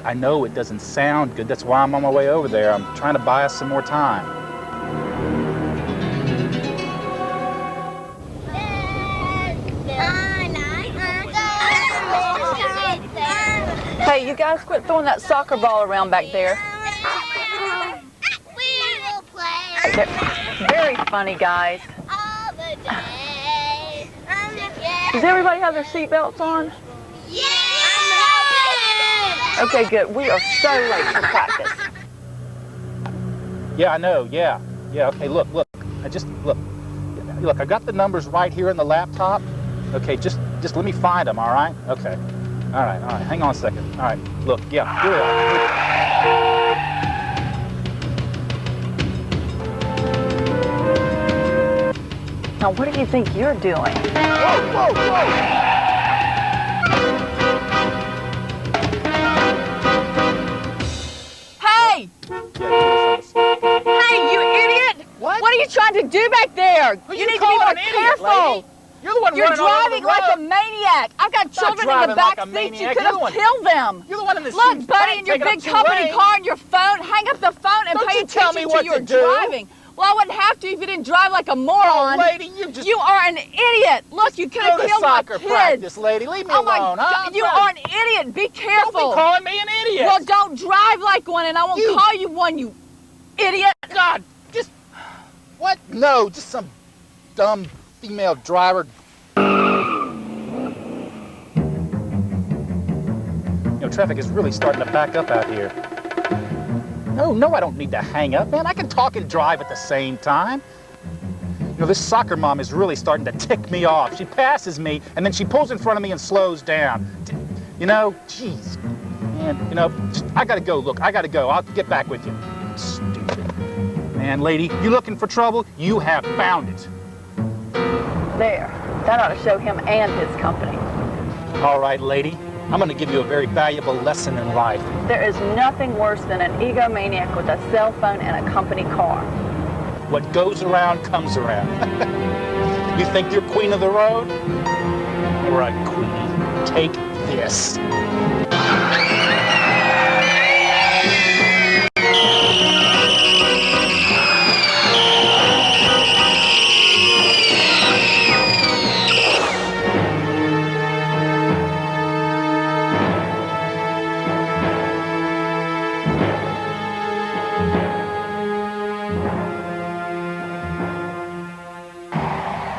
I know it doesn't sound good. That's why I'm on my way over there. I'm trying to buy us some more time. Hey, you guys quit throwing that soccer ball around back there. They're very funny, guys. Does everybody have their seatbelts on? Yeah! Okay, good. We are so late for practice. Yeah, I know. Yeah. Okay, look. Look, I got the numbers right here in the laptop. Okay, just let me find them, all right? Okay. All right. Hang on a second. All right. Look, yeah, here they are. Now, what do you think you're doing? Whoa! Hey! Hey, you idiot! What? What are you trying to do back there? Who You you need to be calling more an idiot, careful. lady? You're the one You're running all over driving the like a road. maniac. I've got children in the driving like back a seat. maniac. You You're could the have one- killed them. You're the one in the Look, seat buddy, back in your taking up big two company lanes. car and your phone, hang up the phone and Don't pay you tell attention me what to your to do. driving. Well, I wouldn't have to if you didn't drive like a moron. Oh, lady, You are an idiot. Look, you could have Go to killed my soccer kids. practice, lady. Leave me Oh my alone, huh? God, you are an idiot. Be careful. Don't be calling me an idiot. Well, don't drive like one, and I won't call you one, you idiot. God, just what? No, just some dumb female driver. You know, traffic is really starting to back up out here. No, I don't need to hang up, man. I can talk and drive at the same time. You know, this soccer mom is really starting to tick me off. She passes me, and then she pulls in front of me and slows down. You know, jeez. Man, you know, I gotta go. Look, I gotta go. I'll get back with you. Stupid. Man, lady, you looking for trouble? You have found it. There. That ought to show him and his company. All right, lady. I'm going to give you a very valuable lesson in life. There is nothing worse than an egomaniac with a cell phone and a company car. What goes around comes around. You think you're queen of the road? All right, queenie. Take this.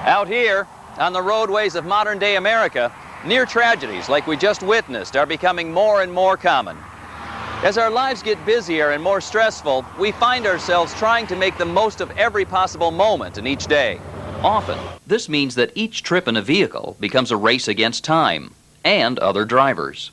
Out here, on the roadways of modern-day America, near tragedies like we just witnessed are becoming more and more common. As our lives get busier and more stressful, we find ourselves trying to make the most of every possible moment in each day. Often, this means that each trip in a vehicle becomes a race against time and other drivers.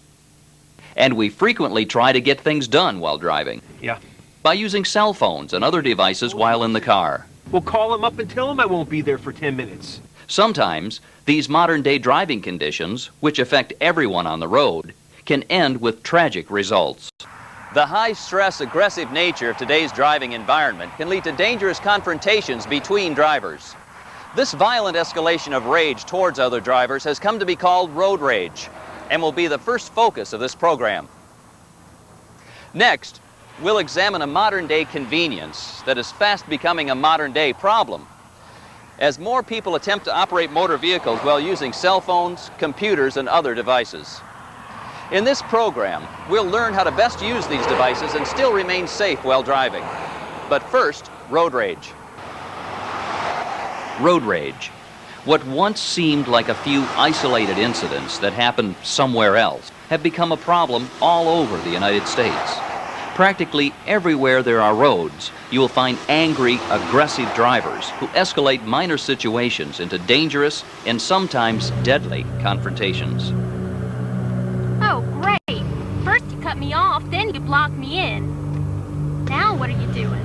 And we frequently try to get things done while driving. Yeah. By using cell phones and other devices while in the car. Well, call him up and tell him I won't be there for 10 minutes. Sometimes, these modern-day driving conditions, which affect everyone on the road, can end with tragic results. The high-stress, aggressive nature of today's driving environment can lead to dangerous confrontations between drivers. This violent escalation of rage towards other drivers has come to be called road rage and will be the first focus of this program. Next, we'll examine a modern-day convenience that is fast becoming a modern-day problem. As more people attempt to operate motor vehicles while using cell phones, computers, and other devices. In this program, we'll learn how to best use these devices and still remain safe while driving. But first, road rage. Road rage. What once seemed like a few isolated incidents that happened somewhere else have become a problem all over the United States. Practically everywhere there are roads, you will find angry, aggressive drivers who escalate minor situations into dangerous and sometimes deadly confrontations. Oh, great. First you cut me off, then you blocked me in. Now what are you doing?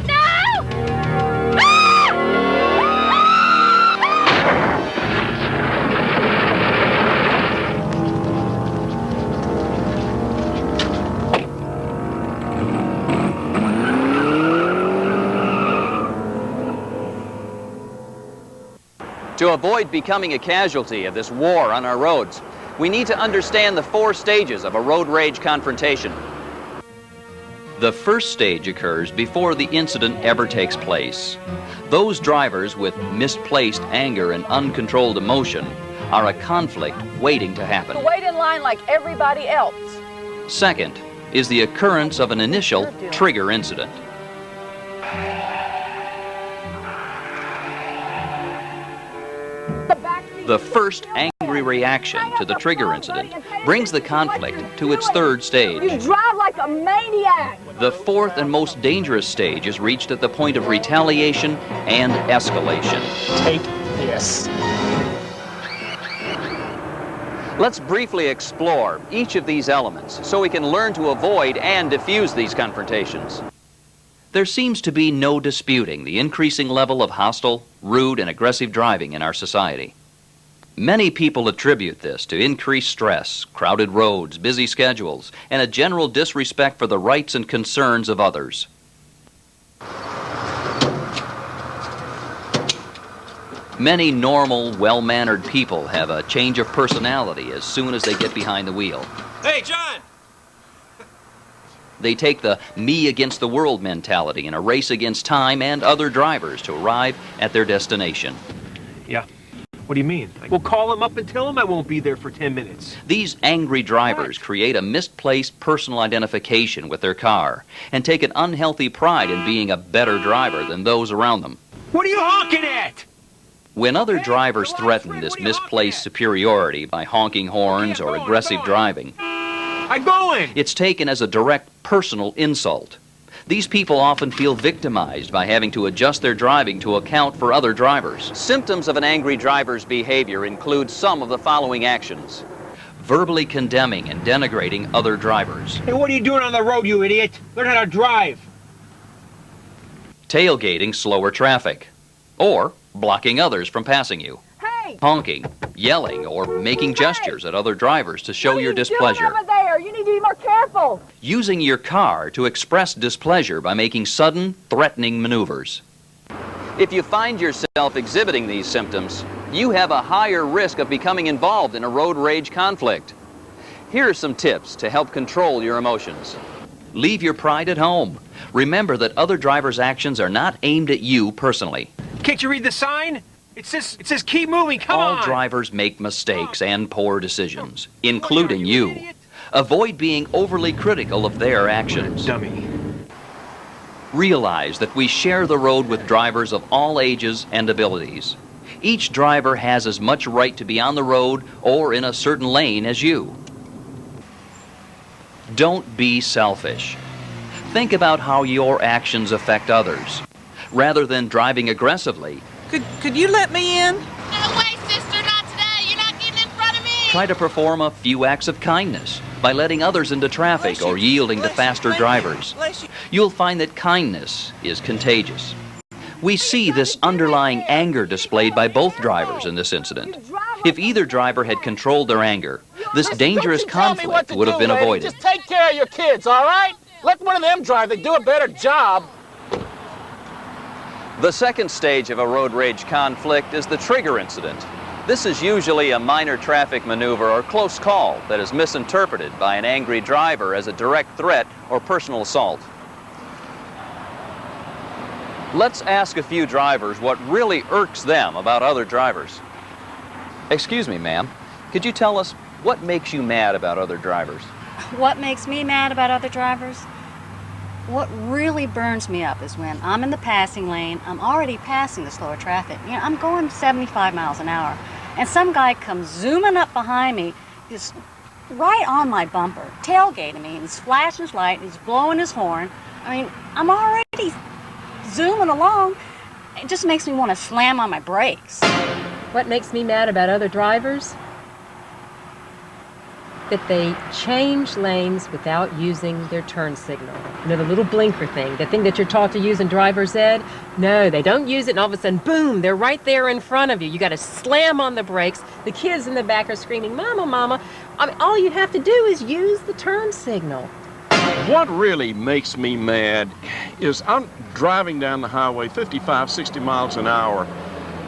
No! Ah! To avoid becoming a casualty of this war on our roads, we need to understand the 4 stages of a road rage confrontation. The first stage occurs before the incident ever takes place. Those drivers with misplaced anger and uncontrolled emotion are a conflict waiting to happen. Wait in line like everybody else. Second is the occurrence of an initial trigger incident. The first angry reaction to the trigger incident brings the conflict to its 3rd stage. You drive like a maniac. The 4th and most dangerous stage is reached at the point of retaliation and escalation. Take this. Let's briefly explore each of these elements so we can learn to avoid and diffuse these confrontations. There seems to be no disputing the increasing level of hostile, rude, and aggressive driving in our society. Many people attribute this to increased stress, crowded roads, busy schedules, and a general disrespect for the rights and concerns of others. Many normal, well-mannered people have a change of personality as soon as they get behind the wheel. Hey, John! They take the me against the world mentality in a race against time and other drivers to arrive at their destination. Yeah. What do you mean? We'll call him up and tell him I won't be there for 10 minutes. These angry drivers create a misplaced personal identification with their car and take an unhealthy pride in being a better driver than those around them. What are you honking at? When other drivers threaten this misplaced superiority by honking horns or aggressive driving, I'm going! it's taken as a direct personal insult. These people often feel victimized by having to adjust their driving to account for other drivers. Symptoms of an angry driver's behavior include some of the following actions: verbally condemning and denigrating other drivers, Hey, what are you doing on the road, you idiot? Learn how to drive. tailgating slower traffic, or blocking others from passing you, Hey! honking, yelling, or making gestures at other drivers to show your What are you displeasure. doing over there? You need to be more careful. Using your car to express displeasure by making sudden, threatening maneuvers. If you find yourself exhibiting these symptoms, you have a higher risk of becoming involved in a road rage conflict. Here are some tips to help control your emotions. Leave your pride at home. Remember that other drivers' actions are not aimed at you personally. Can't you read the sign? It says keep moving, come on! All drivers make mistakes and poor decisions, including you. Avoid being overly critical of their actions. Dummy. Realize that we share the road with drivers of all ages and abilities. Each driver has as much right to be on the road or in a certain lane as you. Don't be selfish. Think about how your actions affect others. Rather than driving aggressively, Could you let me in? No way, sister, not today. You're not getting in front of me. try to perform a few acts of kindness by letting others into traffic or yielding to faster drivers. You'll find that kindness is contagious. We see this underlying anger displayed by both drivers in this incident. If either driver had controlled their anger, this dangerous conflict would have been avoided. Just take care of your kids, all right? Let one of them drive. They do a better job. The second stage of a road rage conflict is the trigger incident. This is usually a minor traffic maneuver or close call that is misinterpreted by an angry driver as a direct threat or personal assault. Let's ask a few drivers what really irks them about other drivers. Excuse me, ma'am. Could you tell us what makes you mad about other drivers? What makes me mad about other drivers? What really burns me up is when I'm in the passing lane, I'm already passing the slower traffic. You know, I'm going 75 miles an hour, and some guy comes zooming up behind me, just right on my bumper, tailgating me, and he's flashing his light, and he's blowing his horn. I mean, I'm already zooming along. It just makes me want to slam on my brakes. What makes me mad about other drivers? That they change lanes without using their turn signal. You know, the little blinker thing, the thing that you're taught to use in driver's ed? No, they don't use it, and all of a sudden, boom, they're right there in front of you. You got to slam on the brakes. The kids in the back are screaming, "Mama, Mama." I mean, all you have to do is use the turn signal. What really makes me mad is I'm driving down the highway 55, 60 miles an hour,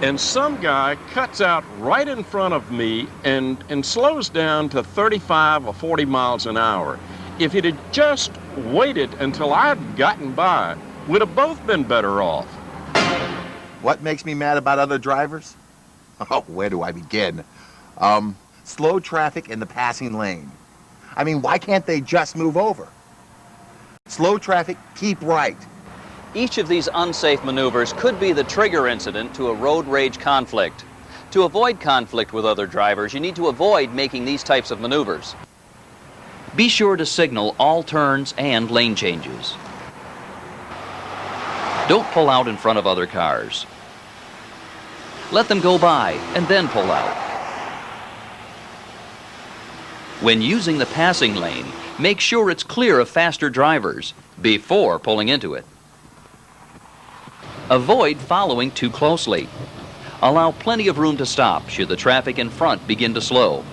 and some guy cuts out right in front of me and slows down to 35 or 40 miles an hour. If he'd have just waited until I'd gotten by, we'd have both been better off. What makes me mad about other drivers? Oh, where do I begin? Slow traffic in the passing lane. I mean, why can't they just move over? Slow traffic, keep right. Each of these unsafe maneuvers could be the trigger incident to a road rage conflict. To avoid conflict with other drivers, you need to avoid making these types of maneuvers. Be sure to signal all turns and lane changes. Don't pull out in front of other cars. Let them go by and then pull out. When using the passing lane, make sure it's clear of faster drivers before pulling into it. Avoid following too closely. Allow plenty of room to stop should the traffic in front begin to slow.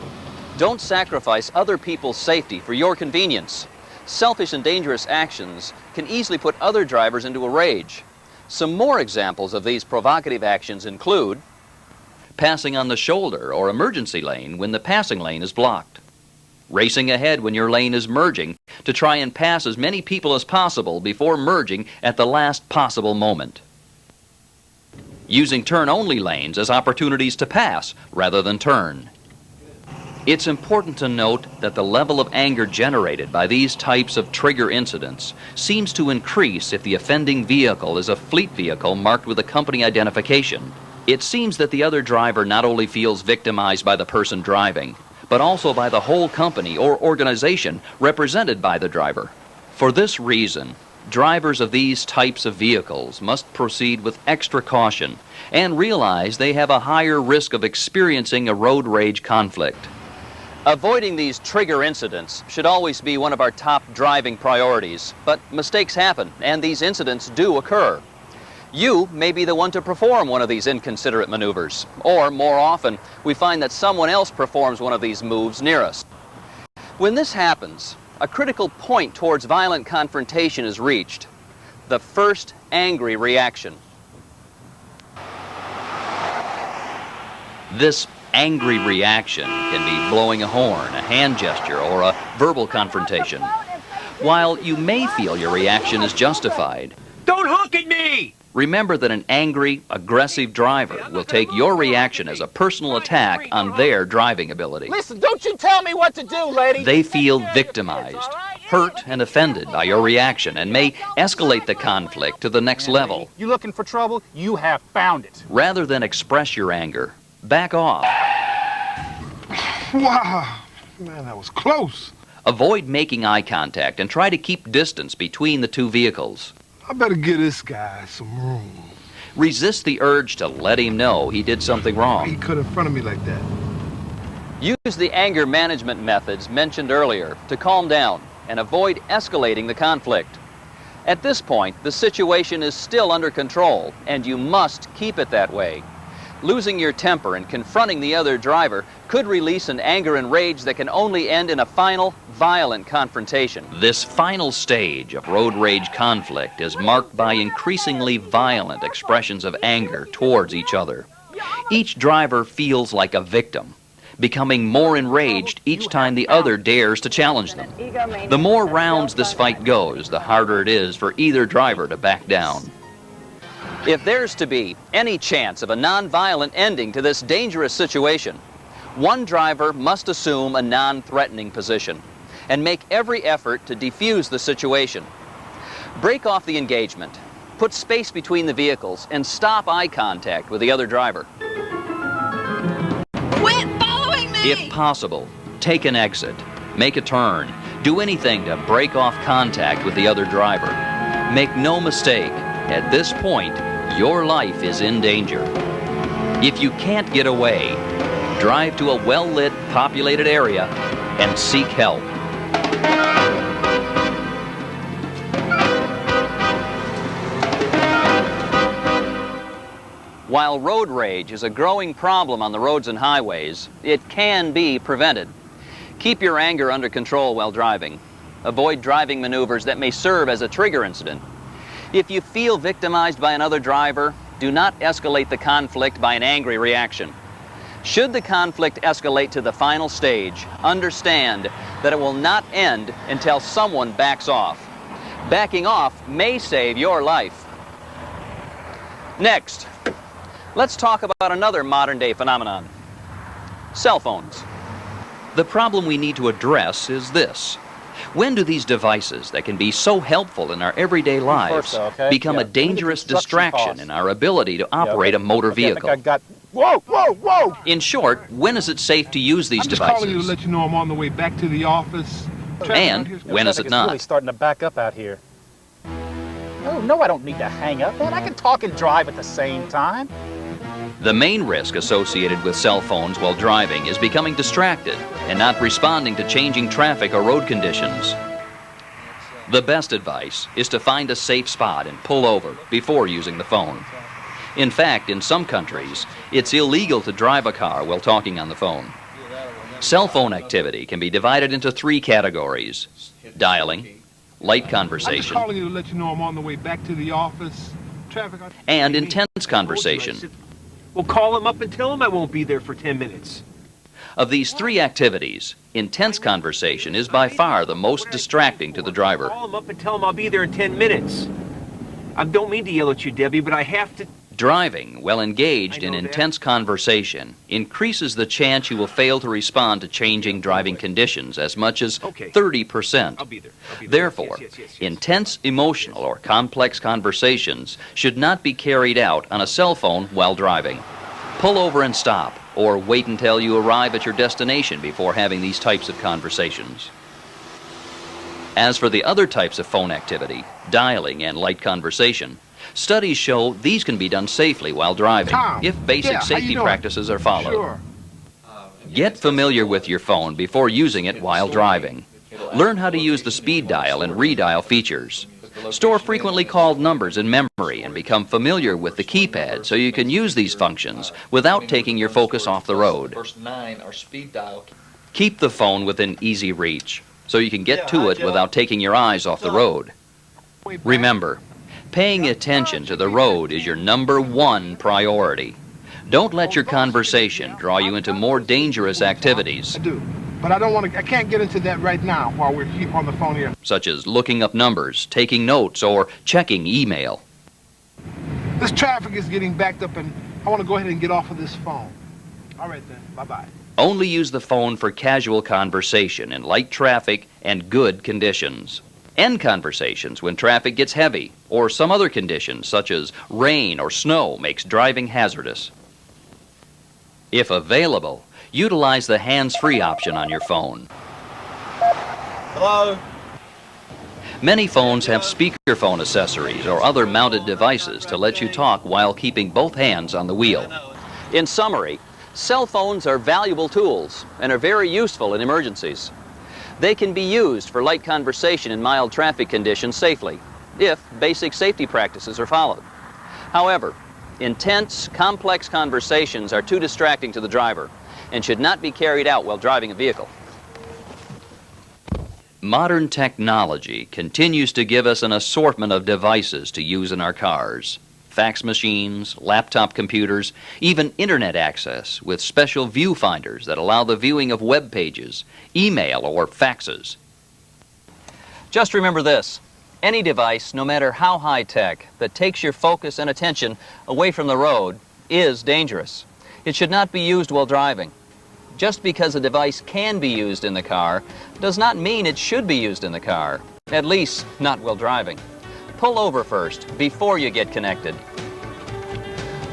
Don't sacrifice other people's safety for your convenience. Selfish and dangerous actions can easily put other drivers into a rage. Some more examples of these provocative actions include passing on the shoulder or emergency lane when the passing lane is blocked, racing ahead when your lane is merging to try and pass as many people as possible before merging at the last possible moment, using turn-only lanes as opportunities to pass rather than turn. It's important to note that the level of anger generated by these types of trigger incidents seems to increase if the offending vehicle is a fleet vehicle marked with a company identification. It seems that the other driver not only feels victimized by the person driving, but also by the whole company or organization represented by the driver. For this reason, drivers of these types of vehicles must proceed with extra caution and realize they have a higher risk of experiencing a road rage conflict. Avoiding these trigger incidents should always be one of our top driving priorities, but mistakes happen and these incidents do occur. You may be the one to perform one of these inconsiderate maneuvers, or more often, we find that someone else performs one of these moves near us. When this happens, a critical point towards violent confrontation is reached: the first angry reaction. This angry reaction can be blowing a horn, a hand gesture, or a verbal confrontation. While you may feel your reaction is justified, Don't honk at me! remember that an angry, aggressive driver will take your reaction as a personal attack on their driving ability. Listen, don't you tell me what to do, lady. They feel victimized, hurt, and offended by your reaction and may escalate the conflict to the next level. You looking for trouble? You have found it. Rather than express your anger, back off. Wow, man, that was close. Avoid making eye contact and try to keep distance between the two vehicles. I better give this guy some room. Resist the urge to let him know he did something He wrong. cut in front of me like that. Use the anger management methods mentioned earlier to calm down and avoid escalating the conflict. At this point, the situation is still under control, and you must keep it that way. Losing your temper and confronting the other driver could release an anger and rage that can only end in a final, violent confrontation. This final stage of road rage conflict is marked by increasingly violent expressions of anger towards each other. Each driver feels like a victim, becoming more enraged each time the other dares to challenge them. The more rounds this fight goes, the harder it is for either driver to back down. If there's to be any chance of a non-violent ending to this dangerous situation, one driver must assume a non-threatening position and make every effort to defuse the situation. Break off the engagement, put space between the vehicles, and stop eye contact with the other driver. Quit following me! If possible, take an exit, make a turn, do anything to break off contact with the other driver. Make no mistake, at this point, your life is in danger. If you can't get away, drive to a well-lit, populated area and seek help. While road rage is a growing problem on the roads and highways, it can be prevented. Keep your anger under control while driving. Avoid driving maneuvers that may serve as a trigger incident. If you feel victimized by another driver, do not escalate the conflict by an angry reaction. Should the conflict escalate to the final stage, understand that it will not end until someone backs off. Backing off may save your life. Next, let's talk about another modern-day phenomenon: cell phones. The problem we need to address is this: when do these devices that can be so helpful in our everyday lives become a dangerous distraction in our ability to operate a motor vehicle? Whoa, whoa, whoa! In short, when is it safe to use these I'm just calling you to devices? let you know I'm on the way back to the office. And when is it It's really not? starting to back up out here. Oh, no, I don't need to hang up, man. I can talk and drive at the same time. The main risk associated with cell phones while driving is becoming distracted and not responding to changing traffic or road conditions. The best advice is to find a safe spot and pull over before using the phone. In fact, in some countries, it's illegal to drive a car while talking on the phone. Cell phone activity can be divided into 3 categories: dialing, light I'm just conversation, calling you to let you know I'm on the way back to the office. and intense conversation. Well, call him up and tell him I won't be there for 10 minutes. Of these 3 activities, intense conversation is by far the most distracting to the driver. Call him up and tell him I'll be there in 10 minutes. I don't mean to yell at you, Debbie, but I have to. Driving, while engaged in intense conversation, increases the chance you will fail to respond to changing driving conditions as much as 30%. I'll be there. Therefore, Yes. intense emotional or complex conversations should not be carried out on a cell phone while driving. Pull over and stop, or wait until you arrive at your destination before having these types of conversations. As for the other types of phone activity, dialing and light conversation, studies show these can be done safely while driving if basic safety practices are followed. Sure. Get familiar with your phone before using it while driving. Learn how to use the speed dial and redial features. Store frequently called numbers in memory and become familiar with the keypad so you can use these functions without taking your focus off the road. Keep the phone within easy reach so you can get to it without taking your eyes off the road. Remember, paying attention to the road is your #1 priority. Don't let your conversation draw you into more dangerous activities, I do. But I can't get into that right now while we're here on the phone here. such as looking up numbers, taking notes, or checking email. This traffic is getting backed up and I want to go ahead and get off of this phone. All right then, bye-bye. Only use the phone for casual conversation in light traffic and good conditions. End conversations when traffic gets heavy or some other conditions such as rain or snow makes driving hazardous. If available, utilize the hands-free option on your phone. Hello? Many phones have speakerphone accessories or other mounted devices to let you talk while keeping both hands on the wheel. In summary, cell phones are valuable tools and are very useful in emergencies. They can be used for light conversation in mild traffic conditions safely, if basic safety practices are followed. However, intense, complex conversations are too distracting to the driver and should not be carried out while driving a vehicle. Modern technology continues to give us an assortment of devices to use in our cars. Fax machines, laptop computers, even internet access with special viewfinders that allow the viewing of web pages, email, or faxes. Just remember this: any device, no matter how high-tech, that takes your focus and attention away from the road is dangerous. It should not be used while driving. Just because a device can be used in the car does not mean it should be used in the car, at least not while driving. Pull over first before you get connected.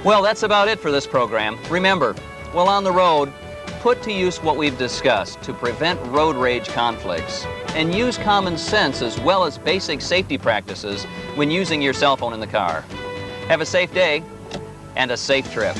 Well, that's about it for this program. Remember, while on the road, put to use what we've discussed to prevent road rage conflicts, and use common sense as well as basic safety practices when using your cell phone in the car. Have a safe day and a safe trip.